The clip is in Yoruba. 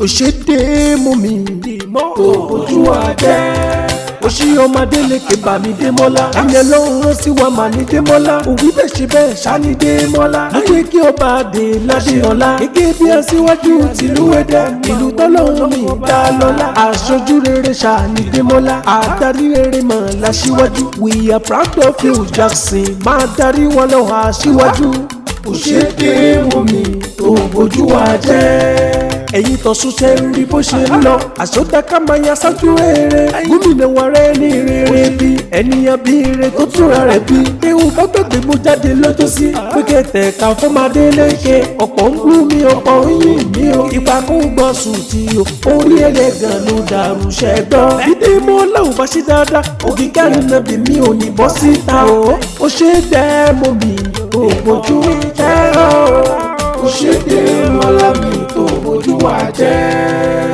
òṣèdè mú mi tó ojú wa jẹ́. Òṣì ọmọdé lékè bà mí Démọ́lá. Ìyẹn ló ń rán sí wa mà ní Démọ́lá. Òwí bẹ́ẹ̀ ṣe bẹ́ẹ̀ ṣá ní Démọ́lá. Láyé kí ọba àdè ládé ọlá. Gẹ́gẹ́ bí aṣíwájú tìlú Ẹdẹ. Ìlú tọ́lọ́run mi dá lọ́lá. Aṣojú rere ṣá ní Démọ́lá. Adarí rere mọ̀ láṣíwájú. We are proud of you Jackson. Máa darí wọn lọ aṣíwájú. Òṣèdè mú mi tó bójú wa jẹ́. Ẹ̀yin tọ̀sùn ṣe ń rí bó ṣe ń lọ. Àṣọdáká máa ya ṣáájú rere. Gómìnà wa rẹ̀ ní rere bí. Ènìyàn bí ire tó túnra rẹ̀ bí. Ewu bá gbàgbé mo jáde lọ́jọ́ sí. Pé kẹ̀tẹ̀ ká fún Madé léke. Ọ̀pọ̀ ń gbú mi, ọ̀pọ̀ ń yìn mí o. Ìpà kó gbọ́ sùn tí o. Orí ẹlẹ́gàn ló dàrú ṣẹ́gbọ́n. Dídé mọ́ láwùn bá ṣe dáadáa. Ògìgá ìnàbì mi ò ní bọ́ síta o. Ó ṣe é dẹ́ mọ́ mi. Ògbójú jẹ́ o. Òṣèdè mọ́lá mi tó bójú wa jẹ́.